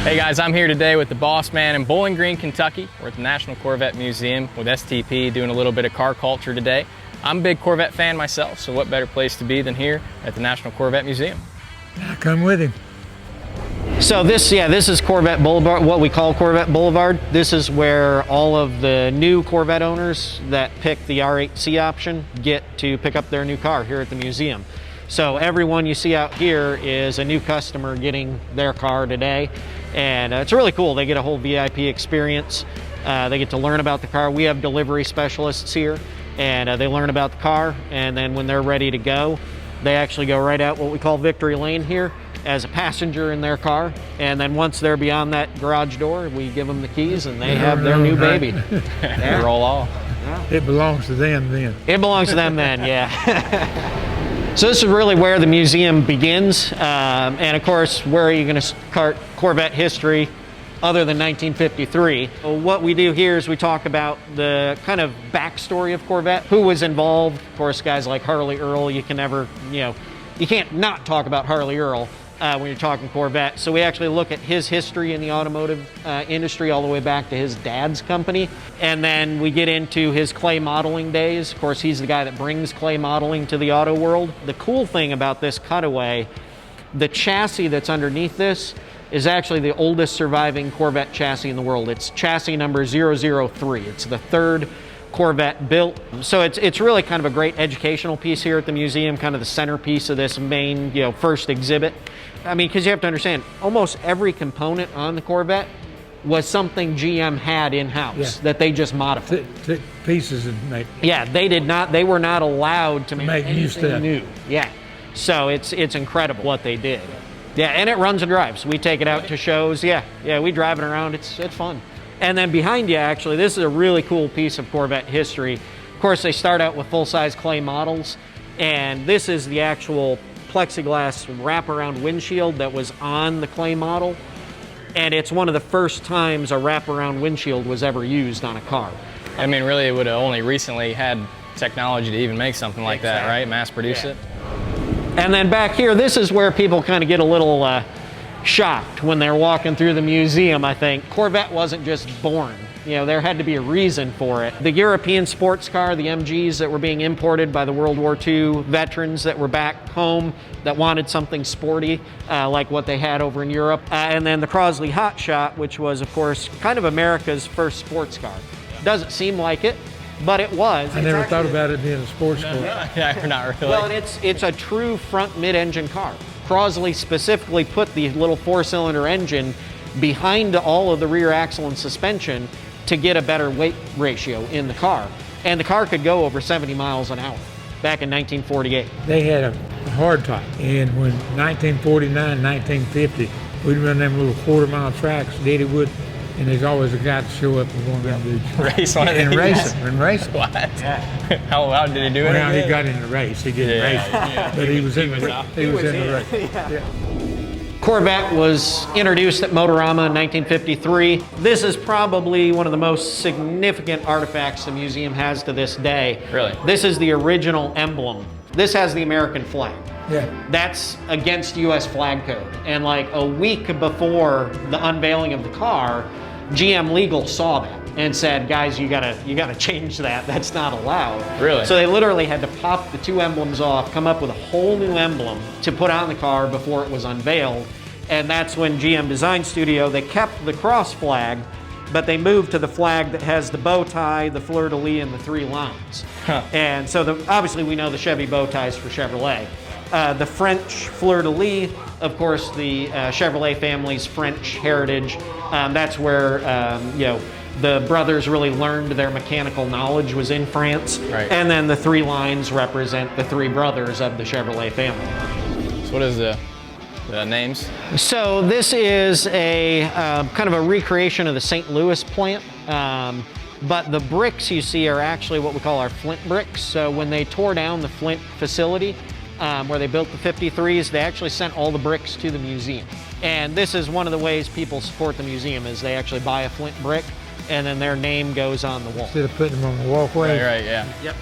Hey guys, I'm here today with the boss man in Bowling Green, Kentucky. We're at the National Corvette Museum with STP doing a little bit of car culture today. I'm a big Corvette fan myself, so what better place to be than here at the National Corvette Museum? I come with him. So this is Corvette Boulevard, what we call Corvette Boulevard. This is where all of the new Corvette owners that pick the R8C option get to pick up their new car here at the museum. So everyone you see out here is a new customer getting their car today. And it's really cool. They get a whole VIP experience. They get to learn about the car. We have delivery specialists here, and they learn about the car. And then when they're ready to go, they actually go right out what we call Victory Lane here as a passenger in their car. And then once they're beyond that garage door, we give them the keys and they have their new baby. They roll off. It belongs to them then. It belongs to them then, yeah. So this is really where the museum begins, and of course, where are you going to start Corvette history other than 1953? What we do here is we talk about the kind of backstory of Corvette, who was involved. Of course, guys like Harley Earl, you can never, you can't not talk about Harley Earl when you're talking Corvette. So we actually look at his history in the automotive industry all the way back to his dad's company. And then we get into his clay modeling days. Of course, he's the guy that brings clay modeling to the auto world. The cool thing about this cutaway, the chassis that's underneath this is actually the oldest surviving Corvette chassis in the world. It's chassis number 003. It's the third Corvette built. So it's really kind of a great educational piece here at the museum, kind of the centerpiece of this main, first exhibit. I mean, because you have to understand, almost every component on the Corvette was something GM had in-house that they just modified. Took pieces and make. Yeah, they were not allowed to make new stuff. New. Yeah, so it's incredible what they did. Yeah, and it runs and drives. We take it out to shows. Yeah, we drive it around. It's fun. And then behind you, actually, this is a really cool piece of Corvette history. Of course, they start out with full-size clay models, and this is the actual plexiglass wraparound windshield that was on the clay model. And it's one of the first times a wraparound windshield was ever used on a car. I mean, really, it would have only recently had technology to even make something like that, right? Mass produce it. And then back here, this is where people kind of get a little shocked when they're walking through the museum, I think. Corvette wasn't just born. There had to be a reason for it. The European sports car, the MGs that were being imported by the World War II veterans that were back home that wanted something sporty like what they had over in Europe. And then the Crosley Hotshot, which was, of course, kind of America's first sports car. Doesn't seem like it, but it was. I never thought about it being a sports car. Yeah, not really. Well, it's a true front mid-engine car. Crosley specifically put the little four-cylinder engine behind all of the rear axle and suspension to get a better weight ratio in the car. And the car could go over 70 miles an hour back in 1948. They had a hardtop, and when 1949, 1950, we'd run them little quarter-mile tracks, Daddy would, and there's always a guy to show up and one of them dudes. Race one of and these? Race them. What? Yeah. How did he do it? Well, he got in the race. He didn't race, but he was in the race. Yeah. Corvette was introduced at Motorama in 1953. This is probably one of the most significant artifacts the museum has to this day. Really? This is the original emblem. This has the American flag. Yeah. That's against U.S. flag code. And like a week before the unveiling of the car, GM Legal saw that and said, guys, you gotta change that. That's not allowed. Really? So they literally had to pop the two emblems off, come up with a whole new emblem to put on the car before it was unveiled. And that's when GM Design Studio, they kept the cross flag, but they moved to the flag that has the bow tie, the fleur-de-lis, and the three lines. Huh. And so obviously we know the Chevy bow ties for Chevrolet. The French fleur-de-lis, of course, the Chevrolet family's French heritage. That's where the brothers really learned their mechanical knowledge was in France. Right. And then the three lines represent the three brothers of the Chevrolet family. So what is the names? So this is a kind of a recreation of the St. Louis plant. But the bricks you see are actually what we call our Flint bricks. So when they tore down the Flint facility, where they built the 53s, they actually sent all the bricks to the museum. And this is one of the ways people support the museum is they actually buy a Flint brick and then their name goes on the wall. Instead of putting them on the walkway. Right, yeah. Yep.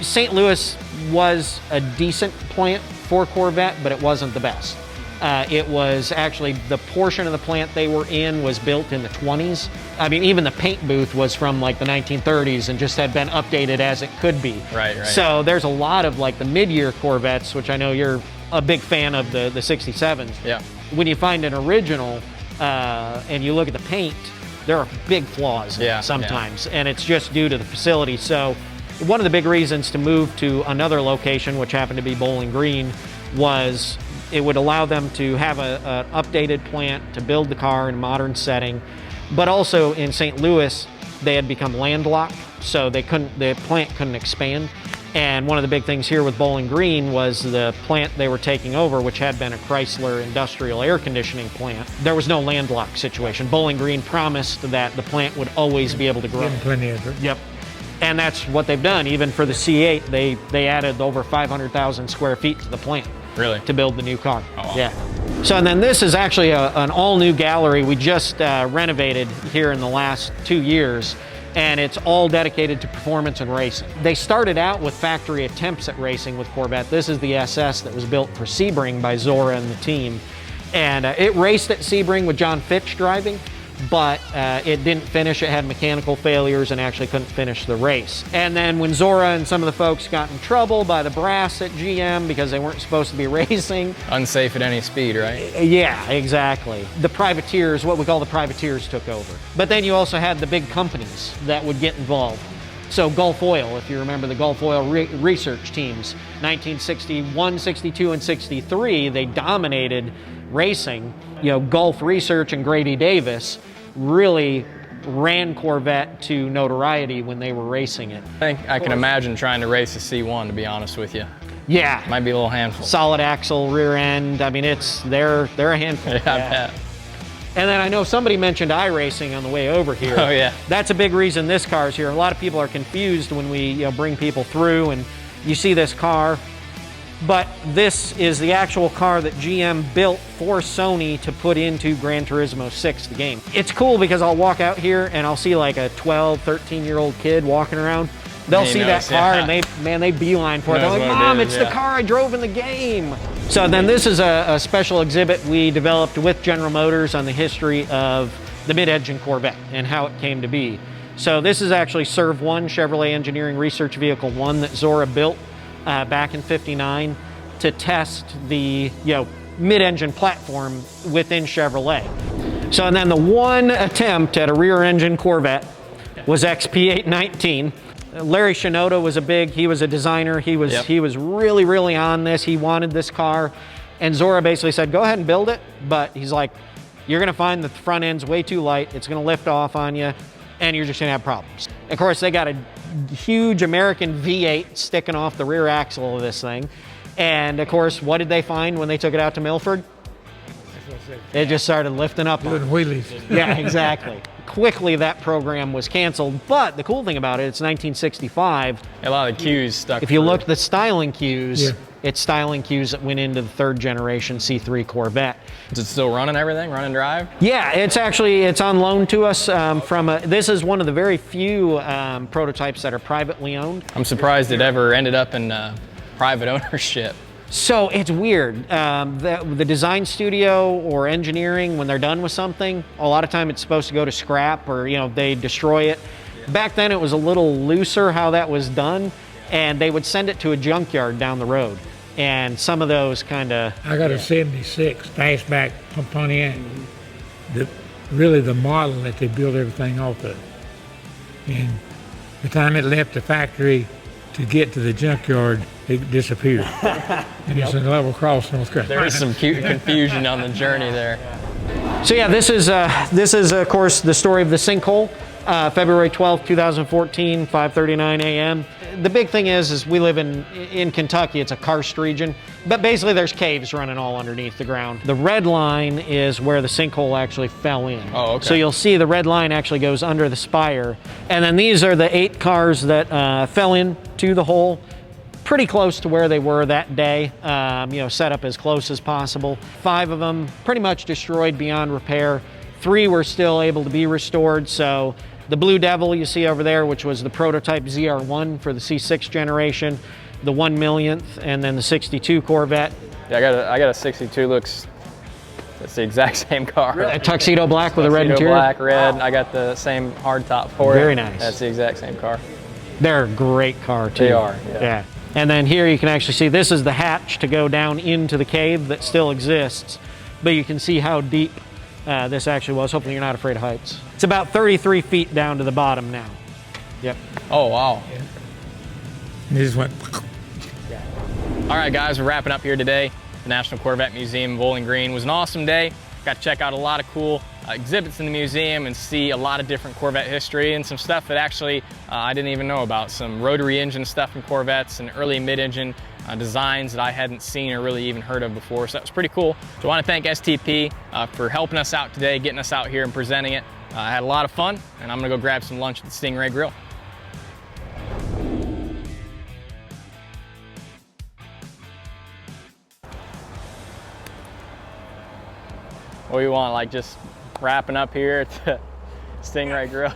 St. Louis was a decent plant for Corvette, but it wasn't the best. It was actually the portion of the plant they were in was built in the 20s. I mean, even the paint booth was from like the 1930s and just had been updated as it could be. Right. So there's a lot of like the mid-year Corvettes, which I know you're a big fan of, the 67s. Yeah. When you find an original and you look at the paint, there are big flaws in it sometimes, and it's just due to the facility. So one of the big reasons to move to another location, which happened to be Bowling Green, was it would allow them to have an updated plant to build the car in a modern setting. But also in St. Louis, they had become landlocked, so the plant couldn't expand. And one of the big things here with Bowling Green was the plant they were taking over, which had been a Chrysler industrial air conditioning plant. There was no landlocked situation. Bowling Green promised that the plant would always be able to grow. Getting plenty of it. Yep. And that's what they've done. Even for the C8, they added over 500,000 square feet to the plant. Really? To build the new car. Oh, wow. Yeah. So and then this is actually an all-new gallery we just renovated here in the last 2 years. And it's all dedicated to performance and racing. They started out with factory attempts at racing with Corvette. This is the SS that was built for Sebring by Zora and the team. And it raced at Sebring with John Fitch driving, but it didn't finish. It had mechanical failures and actually couldn't finish the race. And then when Zora and some of the folks got in trouble by the brass at GM because they weren't supposed to be racing. Unsafe at any speed, right? Yeah, exactly. The privateers, what we call the privateers, took over. But then you also had the big companies that would get involved. So Gulf Oil, if you remember the Gulf Oil research teams, 1961, 62, and 63, they dominated racing. You know, Gulf Research and Grady Davis really ran Corvette to notoriety when they were racing it. I think I can imagine trying to race a C1, to be honest with you. Yeah. Might be a little handful. Solid axle, rear end. I mean, they're a handful. Yeah, I bet. And then I know somebody mentioned iRacing on the way over here. Oh, yeah. That's a big reason this car is here. A lot of people are confused when we bring people through and you see this car. But this is the actual car that GM built for Sony to put into Gran Turismo 6, the game. It's cool because I'll walk out here and I'll see like a 12, 13-year-old kid walking around. They'll see that car and they beeline for it. They're like, Mom, it's the car I drove in the game. So then this is a special exhibit we developed with General Motors on the history of the mid-engine Corvette and how it came to be. So this is actually Serv 1, Chevrolet Engineering Research Vehicle 1 that Zora built back in '59 to test the mid-engine platform within Chevrolet. So and then the one attempt at a rear-engine Corvette was XP819. Larry Shinoda was he was a designer. He was really on this. He wanted this car. And Zora basically said, go ahead and build it. But he's like, you're gonna find that the front end's way too light. It's gonna lift off on you and you're just gonna have problems. Of course, they got a huge American V8 sticking off the rear axle of this thing. And of course, what did they find when they took it out to Milford? It just started lifting up. Doing wheelies. Yeah, exactly. Quickly, that program was canceled. But the cool thing about it, it's 1965. A lot of cues stuck. If you look at the styling cues, Yeah. it's styling cues that went into the third generation C3 Corvette. Is it still running everything? Run and drive? Yeah, it's on loan to us this is one of the very few prototypes that are privately owned. I'm surprised it ever ended up in private ownership. So it's weird. The design studio or engineering, when they're done with something, a lot of time it's supposed to go to scrap or they destroy it. Back then it was a little looser how that was done, and they would send it to a junkyard down the road. And some of those kind of... I got a 76 fastback from Pontiac. Really the model that they built everything off of. And the time it left the factory to get to the junkyard, it disappeared. And it's in Level Cross, North Carolina. There was some cute confusion on the journey there. So yeah, this is of course the story of the sinkhole. February 12th, 2014, 5:39 a.m. The big thing is we live in Kentucky. It's a karst region, but basically there's caves running all underneath the ground. The red line is where the sinkhole actually fell in. Oh, okay. So you'll see the red line actually goes under the spire, and then these are the 8 cars that fell into the hole. Pretty close to where they were that day, set up as close as possible. 5 of them pretty much destroyed beyond repair. 3 were still able to be restored. So the Blue Devil you see over there, which was the prototype ZR1 for the C6 generation, the 1 millionth, and then the 62 Corvette. Yeah, I got a 62. Looks That's the exact same car. A tuxedo black with a red Tuxedo interior? black, red. I got the same hard top for it. Very nice. That's the exact same car. They're a great car too. They are, yeah. And then here you can actually see this is the hatch to go down into the cave that still exists, but you can see how deep this actually was. Hopefully you're not afraid of heights. It's about 33 feet down to the bottom now. Yep. Oh, wow. And it just went. All right, guys, we're wrapping up here today. The National Corvette Museum in Bowling Green was an awesome day. Got to check out a lot of cool exhibits in the museum and see a lot of different Corvette history and some stuff that actually I didn't even know about. Some rotary engine stuff from Corvettes and early mid-engine designs that I hadn't seen or really even heard of before. So that was pretty cool. So I want to thank STP for helping us out today, getting us out here and presenting it. I had a lot of fun, and I'm going to go grab some lunch at the Stingray Grill. What do you want, like just wrapping up here at the Stingray Grill?